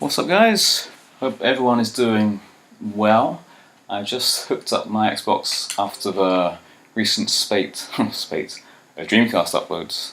What's up, guys? Hope everyone is doing well. I just hooked up my Xbox after the recent spate of Dreamcast uploads,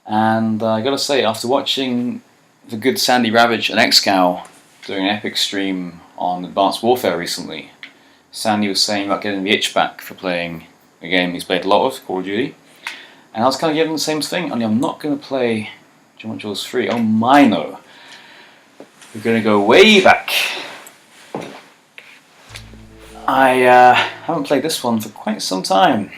and I gotta say, after watching the good Sandy Ravage and Xcow doing an epic stream on Advanced Warfare recently, Sandy was saying about getting the itch back for playing a game he's played a lot of, Call of Duty, and I was kind of giving the same thing, only I'm not going to play GW2 3. Oh my no. We're going to go way back. I haven't played this one for quite some time.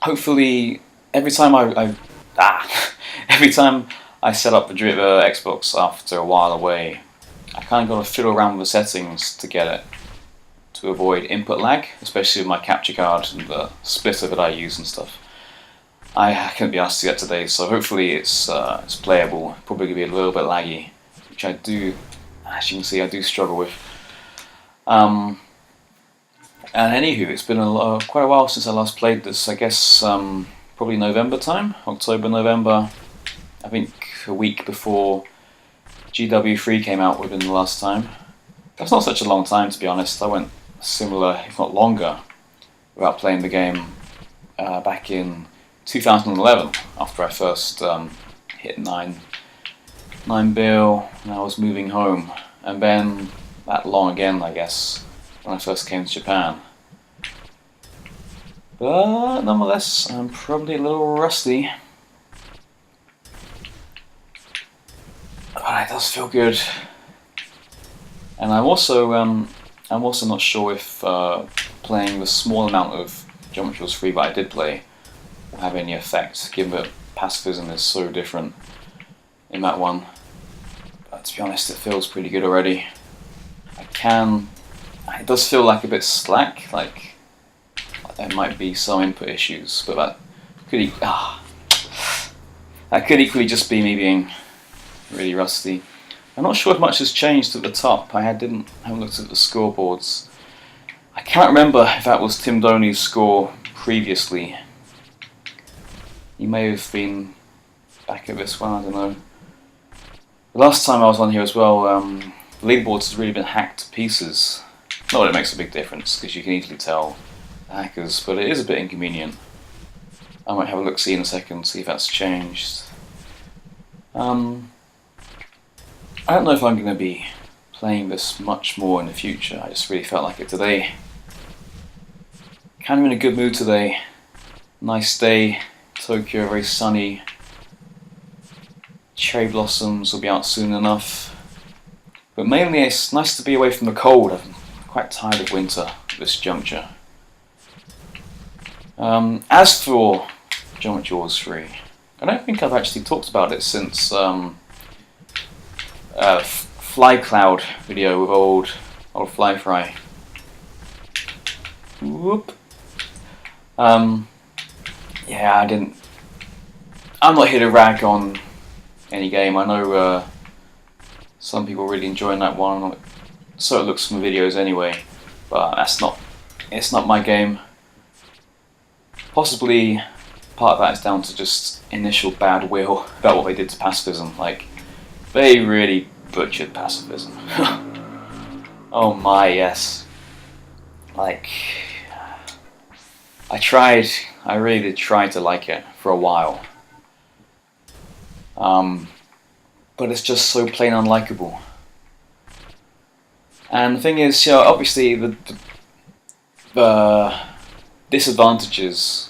Hopefully, every time every time I set up the Xbox after a while away, I kind of got to fiddle around with the settings to get it to avoid input lag, especially with my capture card and the splitter that I use and stuff. I couldn't be asked to get today, so hopefully it's playable. Probably going to be a little bit laggy, which I do, as you can see, I do struggle with. And anywho, it's been quite a while since I last played this. I guess probably November time, October, November. I think a week before GW3 came out within the last time. That's not such a long time, to be honest. I went similar, if not longer, without playing the game back in 2011, after I first hit 9 bill and I was moving home, and then that long again, I guess, when I first came to Japan. But nonetheless, I'm probably a little rusty. But it does feel good. And I'm also not sure if playing the small amount of GW2 3 that I did play will have any effect, given that pacifism is so different in that one. But to be honest, it feels pretty good already. It does feel like a bit slack, like there might be some input issues, but that could equally just be me being really rusty. I'm not sure if much has changed at the top. I haven't looked at the scoreboards. I can't remember if that was Tim Doney's score previously. He may have been back at this one, I don't know. The last time I was on here as well, the leaderboards has really been hacked to pieces. Not that it makes a big difference, because you can easily tell the hackers, but it is a bit inconvenient. I might have a look-see in a second, see if that's changed. I don't know if I'm going to be playing this much more in the future. I just really felt like it today. Kind of in a good mood today. Nice day. Tokyo, very sunny. Cherry blossoms will be out soon enough. But mainly it's nice to be away from the cold. I'm quite tired of winter at this juncture. As for GW2 3, I don't think I've actually talked about it since Fly Cloud video with old Fly Fry. Whoop. Yeah, I'm not here to rag on any game. I know some people really enjoying that one, so it looks from the videos anyway, but it's not my game. Possibly part of that is down to just initial bad will about what they did to pacifism. Like, they really butchered pacifism. Oh my, yes. Like, I really did try to like it for a while. But it's just so plain unlikable. And the thing is, obviously the disadvantages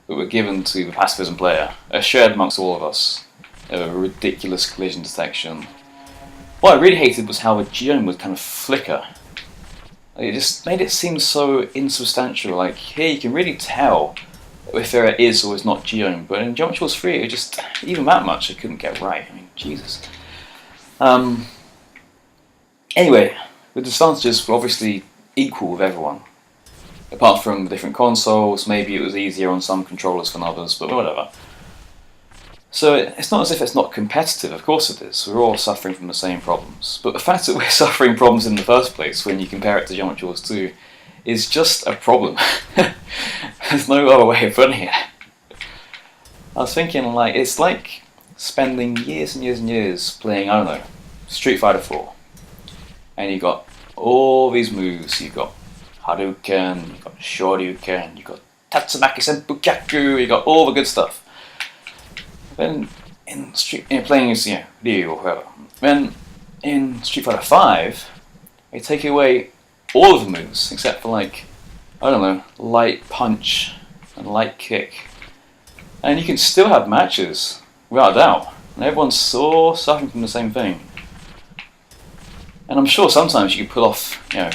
that were given to the pacifism player are shared amongst all of us. A ridiculous collision detection. What I really hated was how the geom would kind of flicker. It just made it seem so insubstantial. Like, here you can really tell if there is or is not geom, but in GW2 3, it just, even that much I couldn't get right. I mean, Jesus. Anyway, the disadvantages were obviously equal with everyone. Apart from the different consoles, maybe it was easier on some controllers than others, but whatever. So it's not as if it's not competitive, of course it is. We're all suffering from the same problems. But the fact that we're suffering problems in the first place, when you compare it to GW2 2, is just a problem. There's no other way of putting it. I was thinking, like, it's like spending years and years and years playing, I don't know, Street Fighter 4. And you got all these moves. You've got Hadouken, you've got Shoryuken, you've got Tatsumaki Senpukyaku, you got all the good stuff. Then playing as Ryu or whoever. Then in Street Fighter 5, they take away all of the moves except for like, I don't know, light punch and light kick. And you can still have matches, without a doubt. And everyone's so suffering from the same thing. And I'm sure sometimes you can pull off, the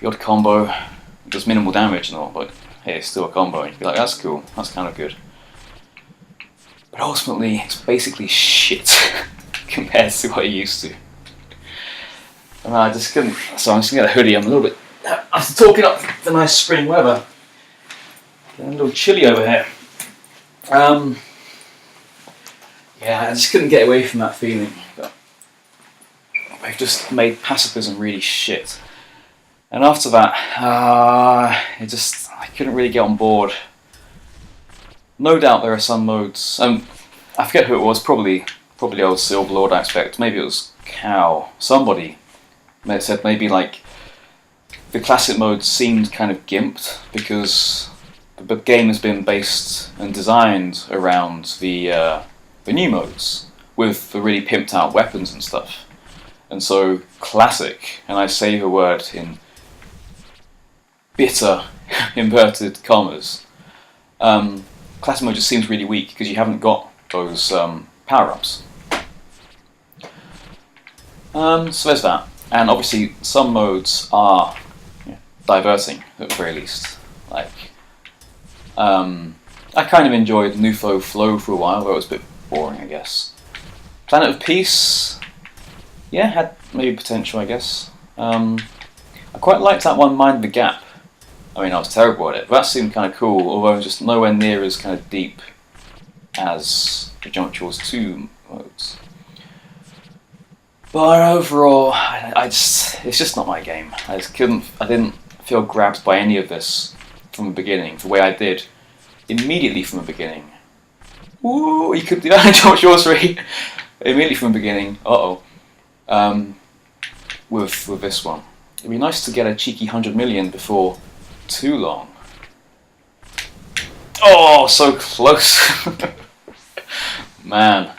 odd combo, it does minimal damage and all, but hey, it's still a combo. And you'd be like, that's cool, that's kind of good. But ultimately, it's basically shit compared to what you used to. And I just couldn't, so I'm just going to get a hoodie. I'm a little bit, after talking up the nice spring weather, getting a little chilly over here. I just couldn't get away from that feeling that they've just made pacifism really shit. And after that, I couldn't really get on board. No doubt there are some modes, I forget who it was, probably old Silver Lord, I expect, maybe it was Cow, somebody said maybe like the classic mode seemed kind of gimped because the game has been based and designed around the new modes with the really pimped out weapons and stuff. And so classic, and I say the word in bitter inverted commas, classic mode just seems really weak because you haven't got those power-ups. So there's that. And obviously some modes are diverting at the very least. Like, I kind of enjoyed Nufo Flow for a while, though it was a bit boring, I guess. Planet of Peace, had maybe potential, I guess. I quite liked that one, Mind the Gap. I mean, I was terrible at it, but that seemed kind of cool, although just nowhere near as kind of deep as the GW2 modes. But overall, it's just not my game. I didn't feel grabbed by any of this from the beginning, the way I did immediately from the beginning. Ooh, you could do that in GW3 immediately from the beginning. With this one, it'd be nice to get a cheeky 100 million before too long. Oh, so close, man.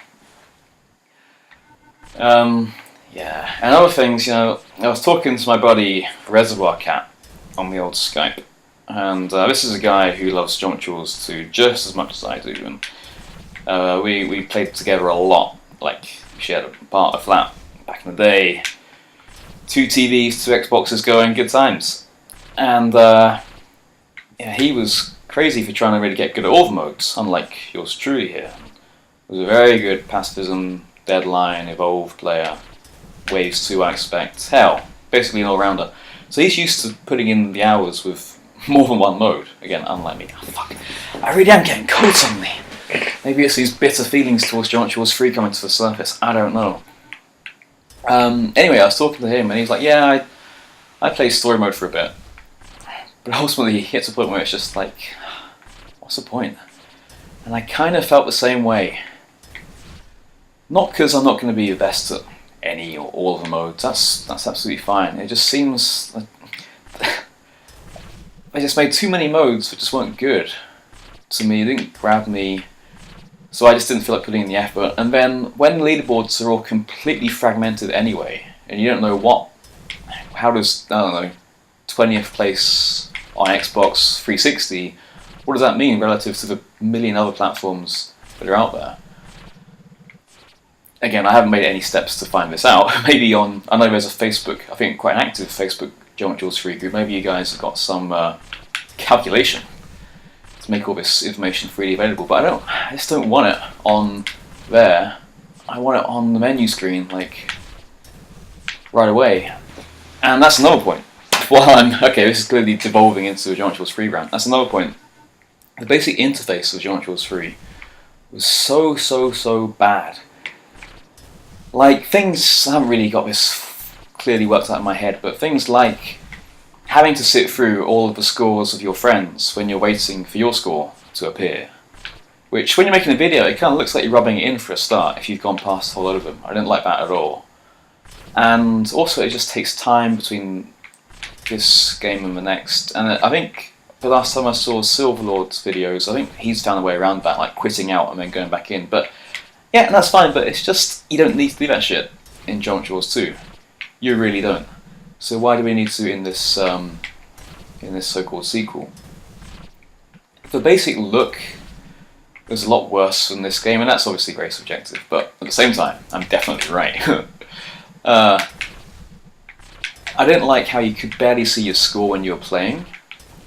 And other things, I was talking to my buddy Reservoir Cat on the old Skype, and this is a guy who loves Geometry 2 just as much as I do, and we played together a lot. Like, we shared a part of flat back in the day, 2 TVs, 2 Xboxes going, good times. And he was crazy for trying to really get good at all the modes, unlike yours truly here. It was a very good Pacifism, Deadline, Evolved player, Waves 2 I expect, hell, basically an all-rounder. So he's used to putting in the hours with more than one mode, again, unlike me. Oh, fuck, I really am getting cold suddenly. Maybe it's these bitter feelings towards Geometry 3 coming to the surface, I don't know. Anyway, I was talking to him and he's like, yeah, I played story mode for a bit. But ultimately he hits a point where it's just like, what's the point? And I kind of felt the same way. Not because I'm not going to be the best at any or all of the modes, that's absolutely fine. It just seems like they just made too many modes that just weren't good. To me, they didn't grab me, so I just didn't feel like putting in the effort. And then when leaderboards are all completely fragmented anyway, and you don't know how does, 20th place on Xbox 360, what does that mean relative to the million other platforms that are out there? Again, I haven't made any steps to find this out. Maybe I know there's a Facebook, I think quite an active Facebook Geometry 3 group, maybe you guys have got some calculation to make all this information freely available, but I just don't want it on there. I want it on the menu screen, like, right away. And that's another point. Okay, this is clearly devolving into a Geometry 3 rant. That's another point. The basic interface of Geometry 3 was so bad. Like, things, I haven't really got this clearly worked out in my head, but things like having to sit through all of the scores of your friends when you're waiting for your score to appear. which when you're making a video, it kind of looks like you're rubbing it in for a start if you've gone past a whole lot of them. I didn't like that at all. And also it just takes time between this game and the next. And I think the last time I saw Silverlord's videos, I think he's found a way around that, like quitting out and then going back in. But yeah, and that's fine, but it's just, you don't need to do that shit in Geometry Wars 2. You really don't. So why do we need to in this so-called sequel? The basic look is a lot worse than this game, and that's obviously very subjective, but at the same time, I'm definitely right. I didn't like how you could barely see your score when you were playing.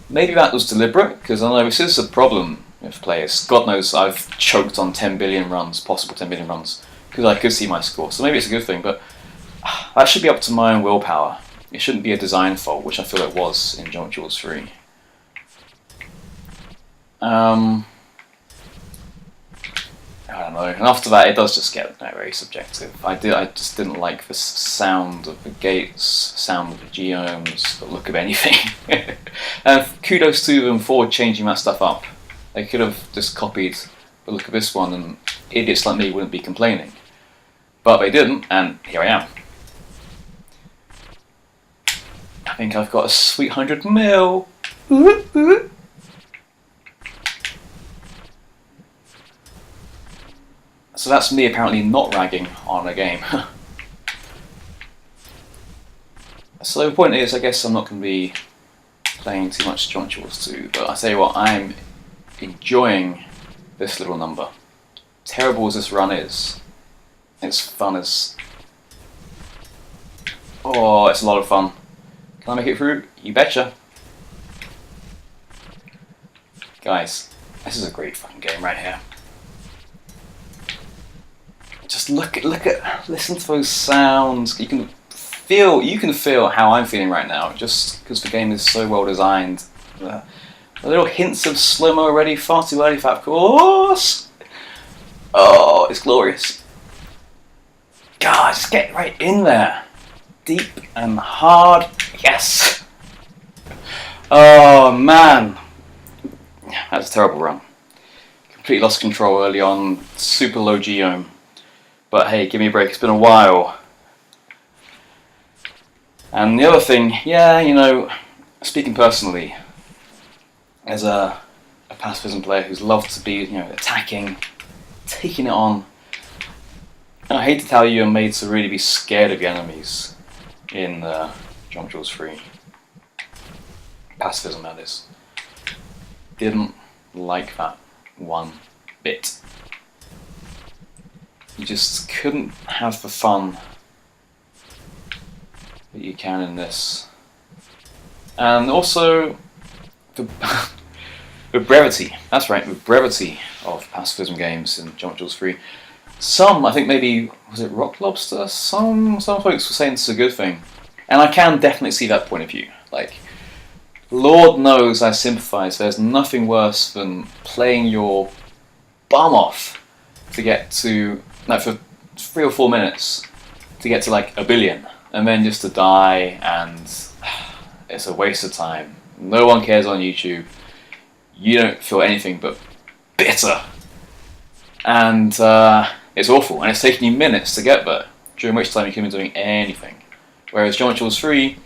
Maybe that was deliberate, because I know this is a problem with players. God knows I've choked on 10 billion runs, possible 10 billion runs, because I could see my score, so maybe it's a good thing, but that should be up to my own willpower. It shouldn't be a design fault, which I feel it was in Geometry Wars 3. I don't know, and after that it does just get very subjective. I just didn't like the sound of the gates, sound of the geomes, the look of anything. And kudos to them for changing that stuff up. They could have just copied the look of this one and idiots like me wouldn't be complaining. But they didn't, and here I am. I think I've got a sweet 100 mil. So that's me apparently not ragging on a game. So the point is, I guess I'm not going to be playing too much Geometry Wars 2, but I tell you what, I'm enjoying this little number. Terrible as this run is, it's fun as... Oh, it's a lot of fun. Can I make it through? You betcha. Guys, this is a great fucking game right here. Just listen to those sounds. You can feel how I'm feeling right now, just because the game is so well designed. The little hints of slow-mo already, far too early for that, of course. Oh, it's glorious. God, just get right in there. Deep and hard. Yes. Oh man, that's a terrible run. Completely lost control early on. Super low geome. But hey, give me a break, it's been a while. And the other thing, yeah, you know, speaking personally, as a pacifism player who's loved to be, you know, attacking, taking it on, and I hate to tell you, I'm made to really be scared of the enemies in Geometry Wars 3. Pacifism, that is. Didn't like that one bit. You just couldn't have the fun that you can in this. And also, the brevity, that's right, the brevity of pacifism games in Geometry Wars 3. Some, I think maybe, was it Rock Lobster? Some folks were saying it's a good thing. And I can definitely see that point of view. Like, Lord knows I sympathise, there's nothing worse than playing your bum off to get to, like for 3 or 4 minutes, to get to like 1 billion, and then just to die, and it's a waste of time. No one cares on YouTube. You don't feel anything but bitter. And it's awful, and it's taking you minutes to get there, during which time you could be doing anything. Whereas Geometry Wars 3,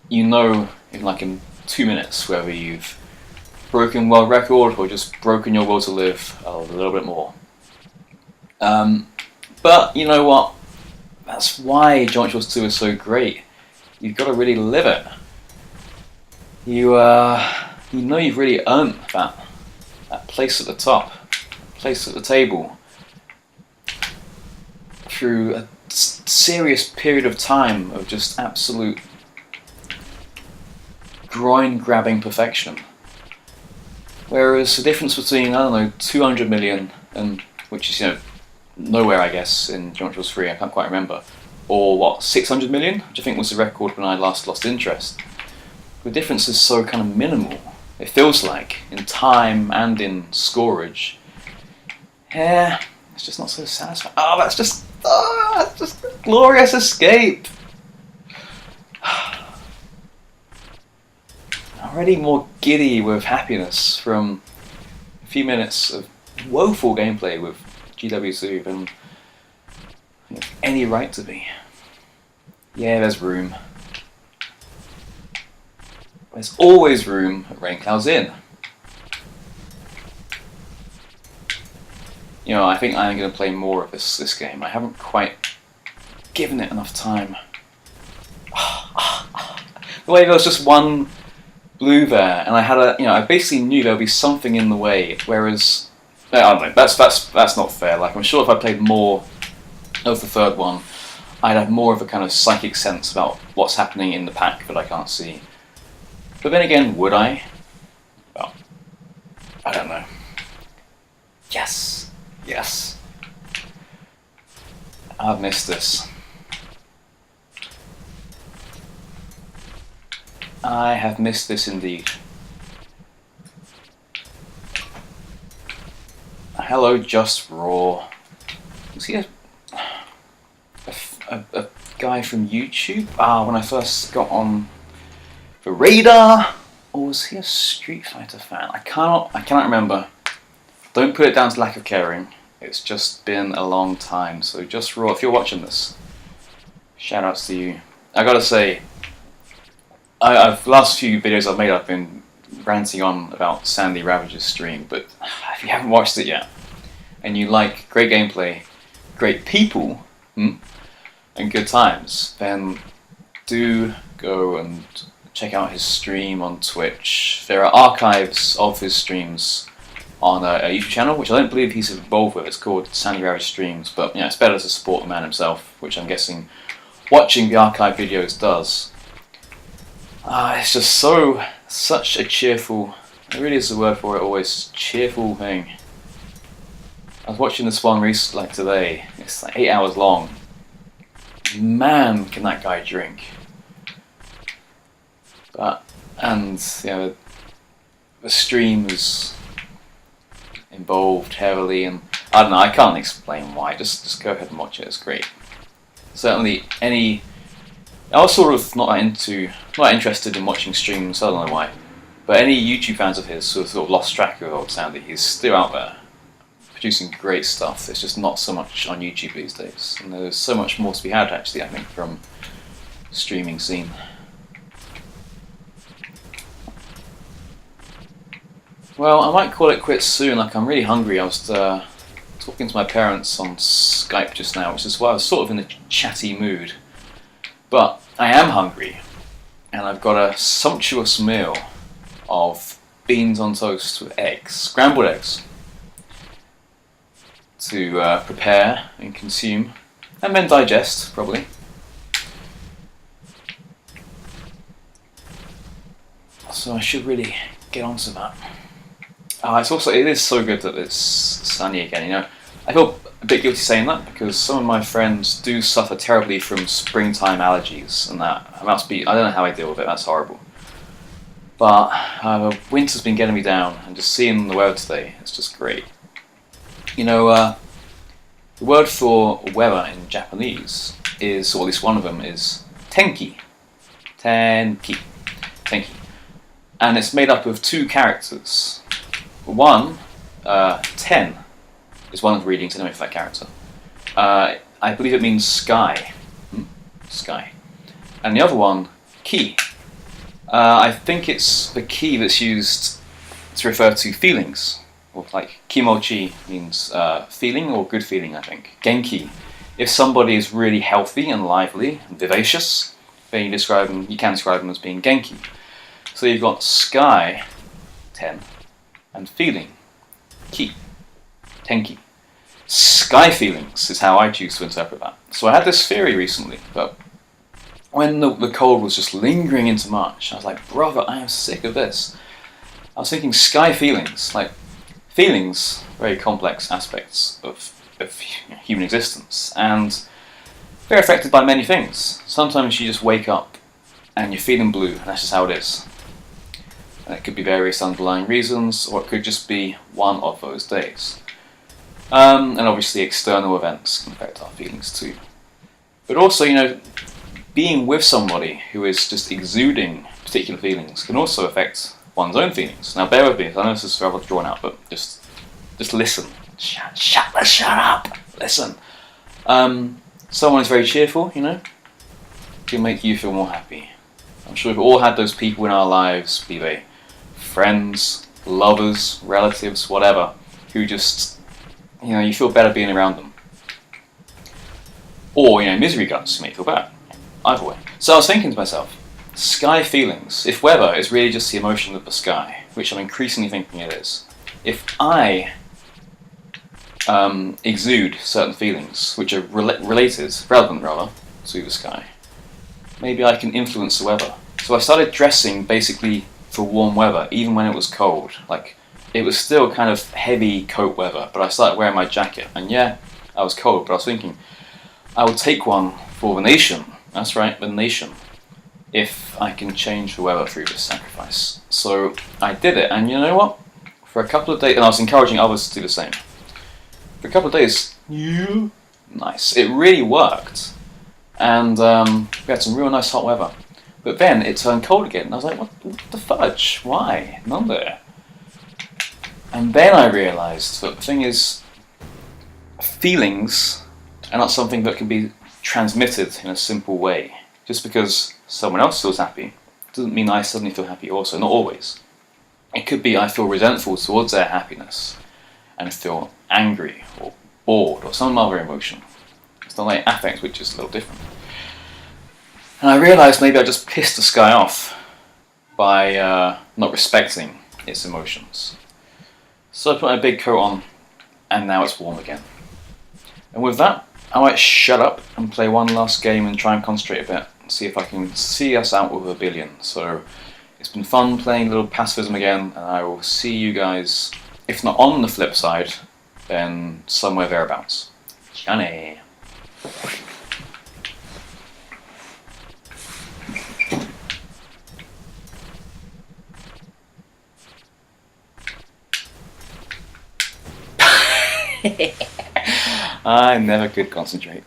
you know in 2 minutes whether you've broken world record or just broken your will to live a little bit more. But you know what? That's why Geometry Wars 2 is so great. You've got to really live it. You know you've really earned that place at the top, place at the table, through a serious period of time of just absolute groin-grabbing perfection. Whereas the difference between, I don't know, 200 million, and which is, you know, nowhere, I guess, in Geometry Wars 3, I can't quite remember, or what, 600 million, which I think was the record when I last lost interest. The difference is so kind of minimal, it feels like, in time and in scoreage. Yeah, it's just not so satisfying. Oh, that's just a glorious escape! Already more giddy with happiness from a few minutes of woeful gameplay with GW2 than any right to be. Yeah, there's room. There's always room at Raincloud's Inn. You know, I think I'm going to play more of this game. I haven't quite given it enough time. The way there was just one blue there, and I had I basically knew there would be something in the way. Whereas, I don't know, that's not fair. Like, I'm sure if I played more of the third one, I'd have more of a kind of psychic sense about what's happening in the pack that I can't see. But then again, would I? Well, I don't know. Yes. Yes. I've missed this. I have missed this indeed. Hello, Just Raw. Was he a guy from YouTube? When I first got on the radar, or was he a Street Fighter fan? I cannot remember. Don't put it down to lack of caring. It's just been a long time. So Just Raw, if you're watching this, shout outs to you. I gotta say, the last few videos I've made, I've been ranting on about Sandy Ravage's stream, but if you haven't watched it yet, and you like great gameplay, great people, and good times, then do go and check out his stream on Twitch. There are archives of his streams on a YouTube channel, which I don't believe he's involved with. It's called Sandy Ravage Streams, but it's better to support the man himself, which I'm guessing watching the archive videos does. It's just such a cheerful, it really is the word for it always, cheerful thing. I was watching this one recently, like today, it's like 8 hours long. Man, can that guy drink. The stream was involved heavily, and I don't know, I can't explain why, just go ahead and watch it, it's great. Certainly I was sort of not interested in watching streams, I don't know why, but any YouTube fans of his sort of lost track of old Sandy. He's still out there, producing great stuff. It's just not so much on YouTube these days, and there's so much more to be had actually, I think, from the streaming scene. Well, I might call it quits soon, like I'm really hungry. I was talking to my parents on Skype just now, which is why I was sort of in a chatty mood. But I am hungry, and I've got a sumptuous meal of beans on toast with eggs, scrambled eggs, to prepare and consume, and then digest, probably. So I should really get onto that. It is so good that it's sunny again, you know. I feel a bit guilty saying that because some of my friends do suffer terribly from springtime allergies, and that must be, I don't know how I deal with it, that's horrible. But the winter's been getting me down, and just seeing the weather today, it's just great. You know, the word for weather in Japanese is, or at least one of them is tenki. Tenki. And it's made up of two characters. One, 10, is one of the readings anyway for that character. I believe it means sky. Sky. And the other one, ki. I think it's the ki that's used to refer to feelings. Or like kimochi means feeling or good feeling, I think. Genki. If somebody is really healthy and lively and vivacious, then you can describe them as being genki. So you've got sky, 10, and feeling, ki, tenki. Sky feelings is how I choose to interpret that. So I had this theory recently, but when the cold was just lingering into March, I was like, brother, I am sick of this. I was thinking sky feelings, like feelings, very complex aspects of human existence, and they're affected by many things. Sometimes you just wake up and you're feeling blue, and that's just how it is. And it could be various underlying reasons, or it could just be one of those days. And obviously external events can affect our feelings too. But also, you know, being with somebody who is just exuding particular feelings can also affect one's own feelings. Now bear with me, I know this is rather drawn out, but just Just listen. Shut up. Listen. Someone is very cheerful, you know, can make you feel more happy. I'm sure we've all had those people in our lives, be they friends, lovers, relatives, whatever, who just, you know, you feel better being around them. Or, you know, misery guts make you feel better. Either way. So I was thinking to myself, sky feelings. If weather is really just the emotion of the sky, which I'm increasingly thinking it is, if I exude certain feelings which are relevant rather, to the sky, maybe I can influence the weather. So I started dressing basically for warm weather, even when it was cold. Like, it was still kind of heavy coat weather, but I started wearing my jacket. And yeah, I was cold, but I was thinking, I will take one for the nation. That's right, the nation. If I can change the weather through this sacrifice. So I did it, and you know what? For a couple of days, and I was encouraging others to do the same. For a couple of days, nice. It really worked. And we had some real nice hot weather. But then it turned cold again, and I was like, what the fudge? Why? None there. And then I realised that the thing is, feelings are not something that can be transmitted in a simple way. Just because someone else feels happy doesn't mean I suddenly feel happy also, not always. It could be I feel resentful towards their happiness and feel angry or bored or some other emotion. It's not like affect, which is a little different. And I realised maybe I just pissed the sky off by not respecting its emotions. So I put my big coat on, and now it's warm again. And with that, I might shut up and play one last game and try and concentrate a bit, and see if I can see us out with 1 billion. So it's been fun playing a little pacifism again, and I will see you guys, if not on the flip side, then somewhere thereabouts. Johnny. I never could concentrate.